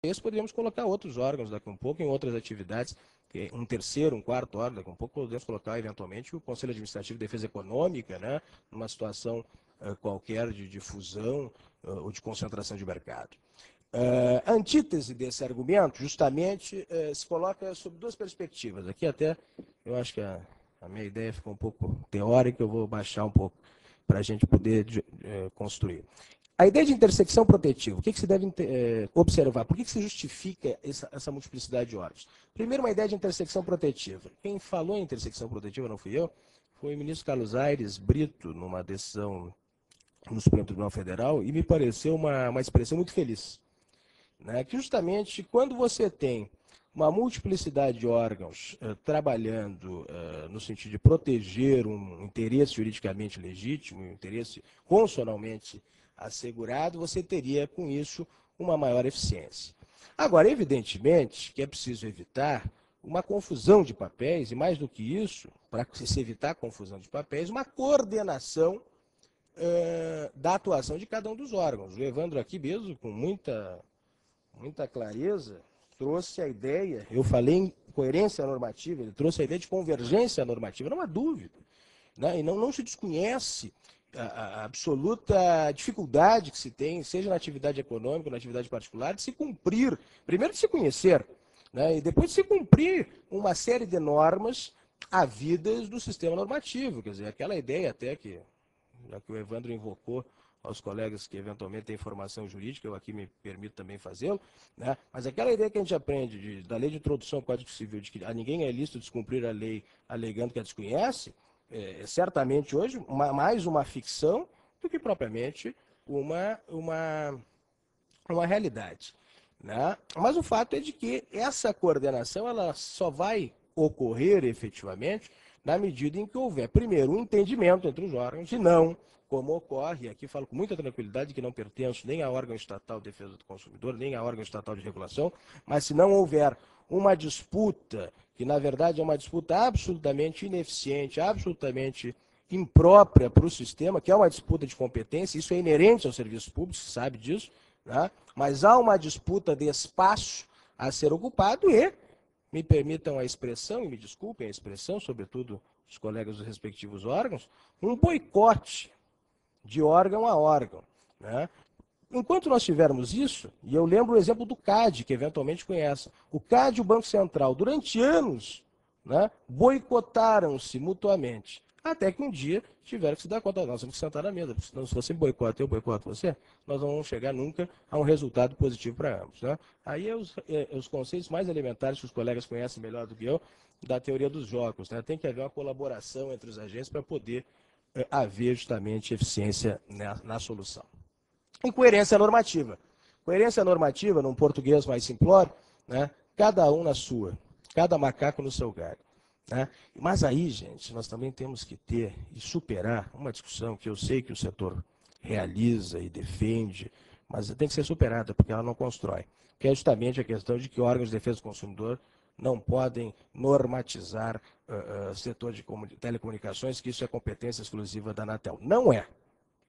esse poderíamos colocar outros órgãos daqui a um pouco em outras atividades, um terceiro, um quarto órgão, daqui a um pouco podemos colocar eventualmente o Conselho Administrativo de Defesa Econômica, né, numa situação qualquer de fusão ou de concentração de mercado. A antítese desse argumento, justamente, se coloca sob duas perspectivas. Aqui até, eu acho que a minha ideia ficou um pouco teórica, eu vou baixar um pouco para a gente poder construir. A ideia de intersecção protetiva, o que se deve observar? Por que se justifica essa multiplicidade de órgãos? Primeiro, uma ideia de intersecção protetiva. Quem falou em intersecção protetiva, não fui eu, foi o ministro Carlos Aires Brito, numa decisão no Supremo Tribunal Federal, e me pareceu uma expressão muito feliz. Né? Que justamente quando você tem uma multiplicidade de órgãos trabalhando no sentido de proteger um interesse juridicamente legítimo, um interesse constitucionalmente assegurado, você teria com isso uma maior eficiência. Agora, evidentemente que é preciso evitar uma confusão de papéis, e mais do que isso, para se evitar a confusão de papéis, uma coordenação da atuação de cada um dos órgãos. O Evandro aqui mesmo, com muita clareza, trouxe a ideia, eu falei em coerência normativa, ele trouxe a ideia de convergência normativa, não há dúvida. Né? E não se desconhece a absoluta dificuldade que se tem, seja na atividade econômica ou na atividade particular, de se cumprir, primeiro de se conhecer, né? E depois de se cumprir uma série de normas havidas do sistema normativo. Quer dizer, aquela ideia até que, já que o Evandro invocou aos colegas que eventualmente têm formação jurídica, eu aqui me permito também fazê-lo, né? Mas aquela ideia que a gente aprende da lei de introdução ao Código Civil, de que a ninguém é lícito descumprir a lei alegando que a desconhece, certamente hoje mais uma ficção do que propriamente uma realidade. Né? Mas o fato é de que essa coordenação ela só vai ocorrer efetivamente na medida em que houver, primeiro, um entendimento entre os órgãos, e não, como ocorre, aqui falo com muita tranquilidade que não pertenço nem a órgão estatal de defesa do consumidor, nem a órgão estatal de regulação, mas se não houver uma disputa, que na verdade é uma disputa absolutamente ineficiente, absolutamente imprópria para o sistema, que é uma disputa de competência, isso é inerente ao serviço público, se sabe disso, né? Mas há uma disputa de espaço a ser ocupado e, me permitam a expressão, e me desculpem a expressão, sobretudo os colegas dos respectivos órgãos, um boicote de órgão a órgão. Né? Enquanto nós tivermos isso, e eu lembro o exemplo do CAD, que eventualmente conhece, o CAD e o Banco Central, durante anos, né, boicotaram-se mutuamente, até que um dia tiveram que se dar conta, nós temos que sentar na mesa, porque senão se você boicota, eu boicoto você, nós não vamos chegar nunca a um resultado positivo para ambos. Né? Aí é os conceitos mais elementares que os colegas conhecem melhor do que eu, da teoria dos jogos. Né? Tem que haver uma colaboração entre os agentes para poder haver justamente eficiência na solução. E coerência normativa. Coerência normativa, num português mais simplório, né? Cada um na sua, cada macaco no seu galho. Né? Mas aí, gente, nós também temos que ter e superar uma discussão que eu sei que o setor realiza e defende, mas tem que ser superada, porque ela não constrói. Que é justamente a questão de que órgãos de defesa do consumidor não podem normatizar setor de telecomunicações, que isso é competência exclusiva da Anatel. Não é.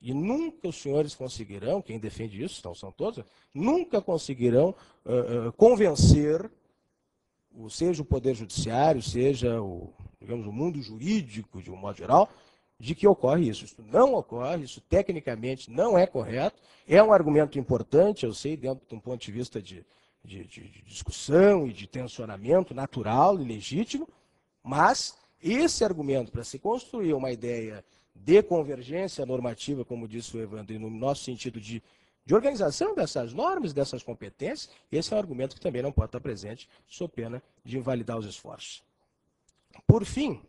E nunca os senhores conseguirão, quem defende isso, então são todos, nunca conseguirão convencer, seja o Poder Judiciário, seja digamos, o mundo jurídico, de um modo geral, de que ocorre isso. Isso não ocorre, isso tecnicamente não é correto, é um argumento importante, eu sei, dentro de um ponto de vista de discussão e de tensionamento natural e legítimo, mas esse argumento, para se construir uma ideia de convergência normativa, como disse o Evandro, e no nosso sentido de organização dessas normas, dessas competências, esse é um argumento que também não pode estar presente, sob pena de invalidar os esforços. Por fim,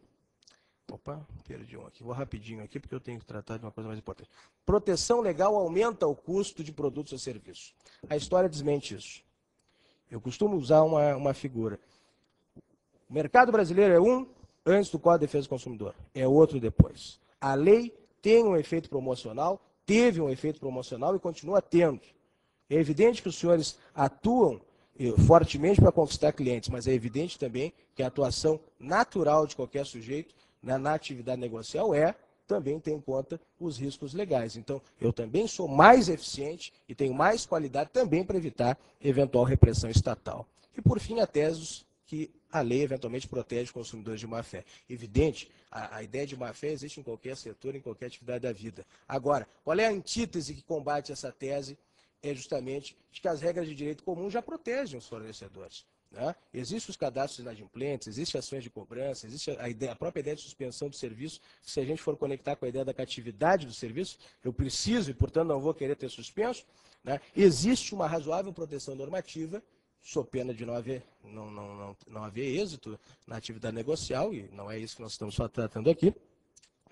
perdi um aqui, vou rapidinho aqui, porque eu tenho que tratar de uma coisa mais importante. Proteção legal aumenta o custo de produtos ou serviços. A história desmente isso. Eu costumo usar uma figura. O mercado brasileiro é um antes do Código de Defesa do Consumidor, é outro depois. A lei tem um efeito promocional, teve um efeito promocional e continua tendo. É evidente que os senhores atuam fortemente para conquistar clientes, mas é evidente também que a atuação natural de qualquer sujeito na atividade negocial é também tem em conta os riscos legais. Então, eu também sou mais eficiente e tenho mais qualidade também para evitar eventual repressão estatal. E, por fim, a tese que a lei eventualmente protege consumidores de má-fé. Evidente, a ideia de má-fé existe em qualquer setor, em qualquer atividade da vida. Agora, qual é a antítese que combate essa tese? É justamente de que as regras de direito comum já protegem os fornecedores. Né? Existem os cadastros inadimplentes, existem ações de cobrança, existe a própria ideia de suspensão do serviço. Se a gente for conectar com a ideia da catividade do serviço, eu preciso e, portanto, não vou querer ter suspenso. Né? Existe uma razoável proteção normativa, sob pena de não haver êxito na atividade negocial, e não é isso que nós estamos só tratando aqui,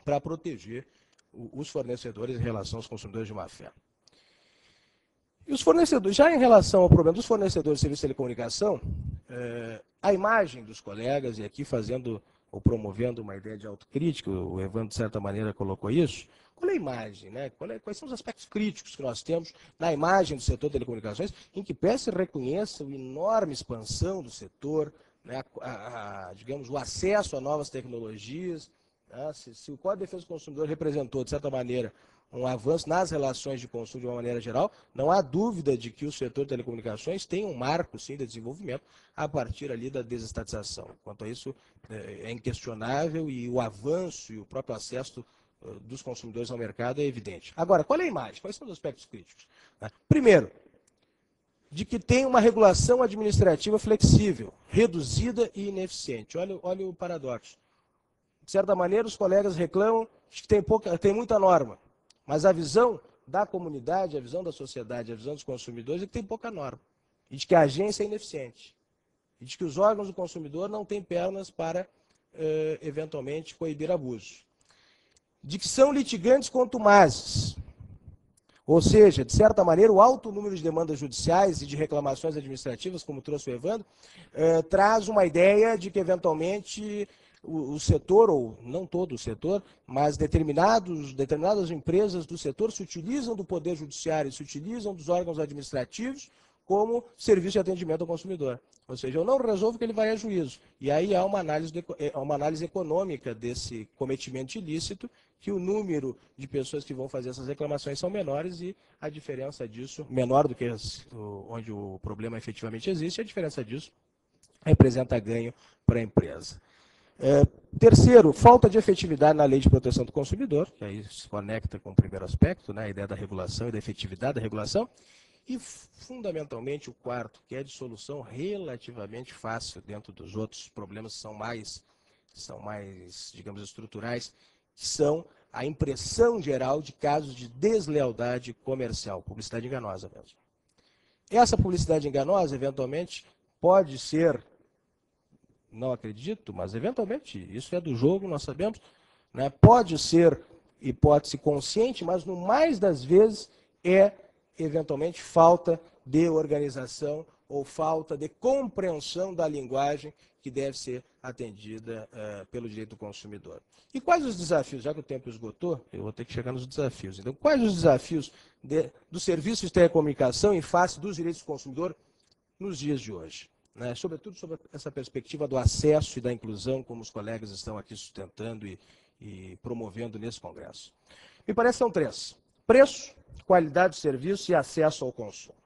para proteger os fornecedores em relação aos consumidores de má-fé. E os fornecedores, já em relação ao problema dos fornecedores de serviço de telecomunicação, a imagem dos colegas, e aqui fazendo ou promovendo uma ideia de autocrítica, o Evandro, de certa maneira, colocou isso. Qual é a imagem? Né? Quais são os aspectos críticos que nós temos na imagem do setor de telecomunicações, em que se reconheça a enorme expansão do setor, né? Digamos, o acesso a novas tecnologias. Né? Se o Código de Defesa do Consumidor representou, de certa maneira, um avanço nas relações de consumo de uma maneira geral, não há dúvida de que o setor de telecomunicações tem um marco, sim, de desenvolvimento a partir ali da desestatização. Quanto a isso, é inquestionável e o avanço e o próprio acesso dos consumidores ao mercado é evidente. Agora, qual é a imagem? Quais são os aspectos críticos? Primeiro, de que tem uma regulação administrativa flexível, reduzida e ineficiente. Olha o paradoxo. De certa maneira, os colegas reclamam de que tem muita norma. Mas a visão da comunidade, a visão da sociedade, a visão dos consumidores é que tem pouca norma. E de que a agência é ineficiente. E de que os órgãos do consumidor não têm pernas para, eventualmente, coibir abusos. De que são litigantes contumazes. Ou seja, de certa maneira, o alto número de demandas judiciais e de reclamações administrativas, como trouxe o Evandro, traz uma ideia de que, eventualmente, o setor, ou não todo o setor, mas determinadas empresas do setor se utilizam do Poder Judiciário, se utilizam dos órgãos administrativos como serviço de atendimento ao consumidor. Ou seja, eu não resolvo que ele vai a juízo. E aí há uma análise econômica desse cometimento ilícito, que o número de pessoas que vão fazer essas reclamações são menores e a diferença disso, menor do que onde o problema efetivamente existe, a diferença disso representa ganho para a empresa. Terceiro, falta de efetividade na lei de proteção do consumidor, que aí se conecta com o primeiro aspecto, né, a ideia da regulação e da efetividade da regulação. E, fundamentalmente, o quarto, que é de solução relativamente fácil dentro dos outros problemas que são mais, digamos, estruturais, que são a impressão geral de casos de deslealdade comercial, publicidade enganosa mesmo. Essa publicidade enganosa, eventualmente, pode ser, não acredito, mas eventualmente, isso é do jogo, nós sabemos, né, pode ser hipótese consciente, mas no mais das vezes é eventualmente falta de organização ou falta de compreensão da linguagem que deve ser atendida pelo direito do consumidor. E quais os desafios? Já que o tempo esgotou, eu vou ter que chegar nos desafios. Então, quais os desafios dos serviços de telecomunicação em face dos direitos do consumidor nos dias de hoje? Né? Sobretudo sobre essa perspectiva do acesso e da inclusão, como os colegas estão aqui sustentando e promovendo nesse congresso. Me parece que são três. Preço, qualidade do serviço e acesso ao consumo.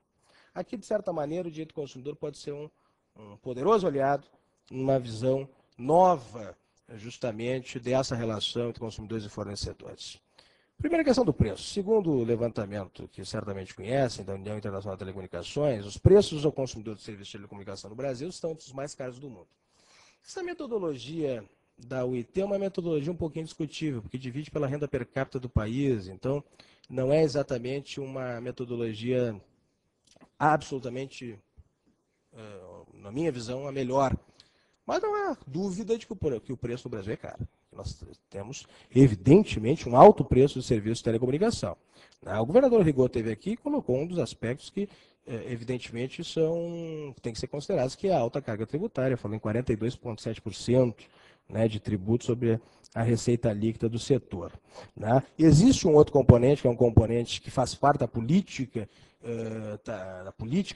Aqui, de certa maneira, o direito do consumidor pode ser um poderoso aliado numa visão nova, justamente, dessa relação entre consumidores e fornecedores. Primeira questão do preço. Segundo o levantamento que certamente conhecem, da União Internacional de Telecomunicações, os preços ao consumidor de serviços de telecomunicação no Brasil estão entre os mais caros do mundo. Essa metodologia da UIT é uma metodologia um pouquinho discutível, porque divide pela renda per capita do país, então não é exatamente uma metodologia absolutamente, na minha visão, a melhor. Mas não há dúvida de que o preço no Brasil é caro. Nós temos, evidentemente, um alto preço de serviços de telecomunicação. O governador Rigaud esteve aqui e colocou um dos aspectos que, evidentemente, tem que ser considerados, que é a alta carga tributária, falou em 42,7%, né, de tributo sobre a receita líquida do setor. Né? Existe um outro componente, que é um componente que faz parte da política,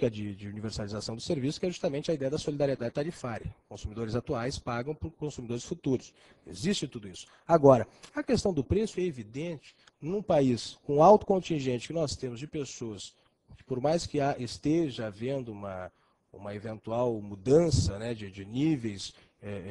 de universalização do serviço, que é justamente a ideia da solidariedade tarifária. Consumidores atuais pagam por consumidores futuros. Existe tudo isso. Agora, a questão do preço é evidente, num país com alto contingente que nós temos de pessoas, que por mais que esteja havendo uma eventual mudança, né, de níveis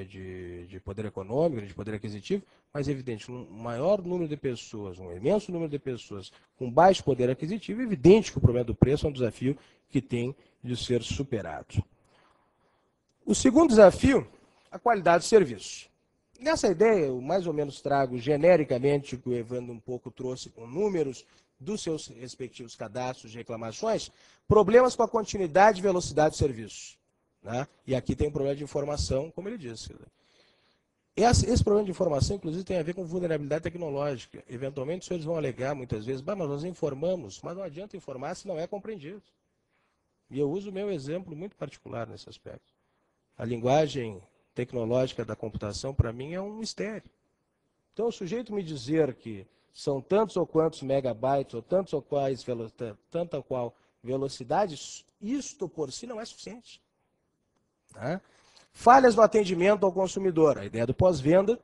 de poder econômico, de poder aquisitivo, mas é evidente, um maior número de pessoas, um imenso número de pessoas com baixo poder aquisitivo, é evidente que o problema do preço é um desafio que tem de ser superado. O segundo desafio, a qualidade do serviço. Nessa ideia, eu mais ou menos trago genericamente o que o Evandro um pouco trouxe com números dos seus respectivos cadastros de reclamações, problemas com a continuidade e velocidade do serviço. Né? E aqui tem um problema de informação, como ele disse. Esse problema de informação, inclusive, tem a ver com vulnerabilidade tecnológica. Eventualmente, os senhores vão alegar muitas vezes, mas nós informamos, mas não adianta informar se não é compreendido. E eu uso o meu exemplo muito particular nesse aspecto. A linguagem tecnológica da computação, para mim, é um mistério. Então, o sujeito me dizer que são tantos ou quantos megabytes, ou tantos ou quais, tanta ou qual velocidade, isto por si não é suficiente. Tá? Falhas no atendimento ao consumidor, a ideia do pós-venda,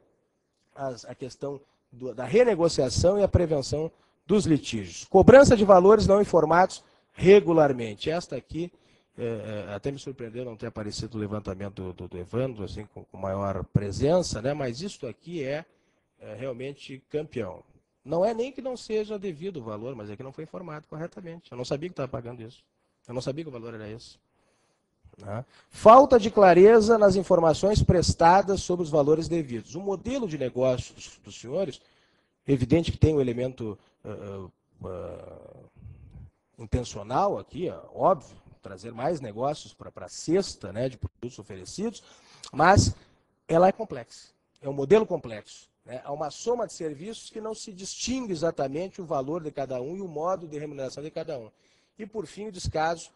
a questão da renegociação e a prevenção dos litígios. Cobrança de valores não informados regularmente. Esta aqui, até me surpreendeu não ter aparecido o levantamento do Evandro, assim, com maior presença, né? Mas isso aqui é realmente campeão. Não é nem que não seja devido o valor, mas é que não foi informado corretamente. Eu não sabia que estava pagando isso. Eu não sabia que o valor era esse. Né? Falta de clareza nas informações prestadas sobre os valores devidos. O modelo de negócios dos senhores, evidente que tem um elemento intencional aqui, óbvio, trazer mais negócios para a cesta, né, de produtos oferecidos, mas ela é complexa. É um modelo complexo. Né? Há uma soma de serviços que não se distingue exatamente o valor de cada um e o modo de remuneração de cada um. E, por fim, o descaso,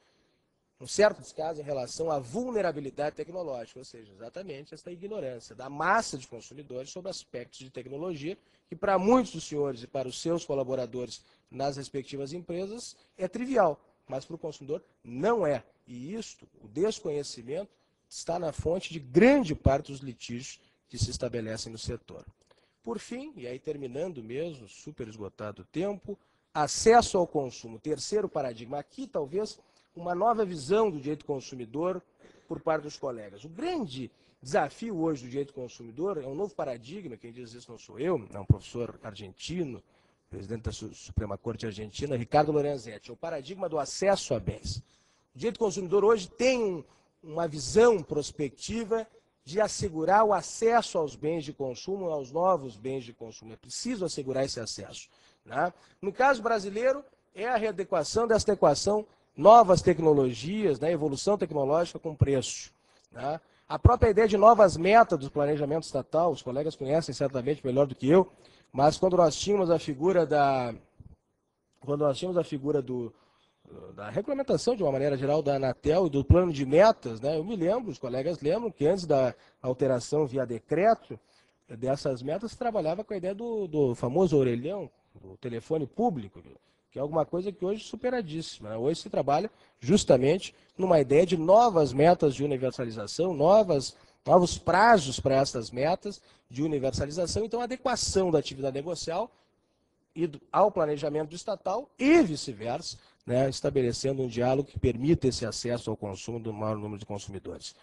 um certo descaso em relação à vulnerabilidade tecnológica, ou seja, exatamente essa ignorância da massa de consumidores sobre aspectos de tecnologia que para muitos dos senhores e para os seus colaboradores nas respectivas empresas é trivial, mas para o consumidor não é. E isto, o desconhecimento, está na fonte de grande parte dos litígios que se estabelecem no setor. Por fim, e aí terminando mesmo, super esgotado o tempo, acesso ao consumo. Terceiro paradigma. Aqui, talvez, uma nova visão do direito consumidor por parte dos colegas. O grande desafio hoje do direito consumidor é um novo paradigma, quem diz isso não sou eu, é um professor argentino, presidente da Suprema Corte Argentina, Ricardo Lorenzetti, é o paradigma do acesso a bens. O direito consumidor hoje tem uma visão prospectiva de assegurar o acesso aos bens de consumo, aos novos bens de consumo. É preciso assegurar esse acesso. Né? No caso brasileiro, é a readequação dessa equação, novas tecnologias, né, evolução tecnológica com preço. Né? A própria ideia de novas metas do planejamento estatal, os colegas conhecem certamente melhor do que eu, mas quando nós tínhamos a figura da regulamentação, de uma maneira geral, da Anatel e do plano de metas, né, eu me lembro, os colegas lembram que antes da alteração via decreto dessas metas, se trabalhava com a ideia do famoso orelhão, do telefone público, que é alguma coisa que hoje é superadíssima. Né? Hoje se trabalha justamente numa ideia de novas metas de universalização, novos prazos para essas metas de universalização, então adequação da atividade negocial ao planejamento estatal e vice-versa, né, estabelecendo um diálogo que permita esse acesso ao consumo do maior número de consumidores.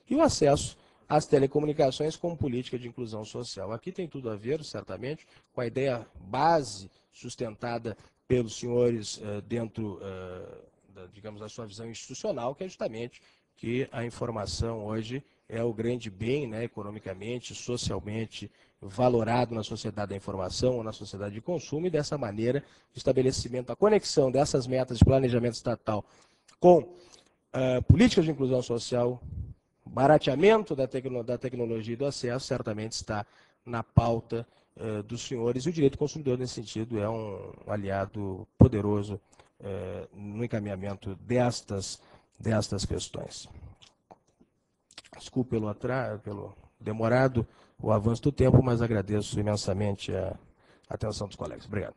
E o acesso às telecomunicações como política de inclusão social. Aqui tem tudo a ver, certamente, com a ideia base sustentada pelos senhores dentro, digamos, da sua visão institucional, que é justamente que a informação hoje é o grande bem, né, economicamente, socialmente valorado na sociedade da informação ou na sociedade de consumo, e dessa maneira o estabelecimento, a conexão dessas metas de planejamento estatal com políticas de inclusão social, barateamento da tecnologia e do acesso, certamente está na pauta dos senhores, e o direito do consumidor, nesse sentido, é um aliado poderoso no encaminhamento destas questões. Desculpe pelo demorado o avanço do tempo, mas agradeço imensamente a atenção dos colegas. Obrigado.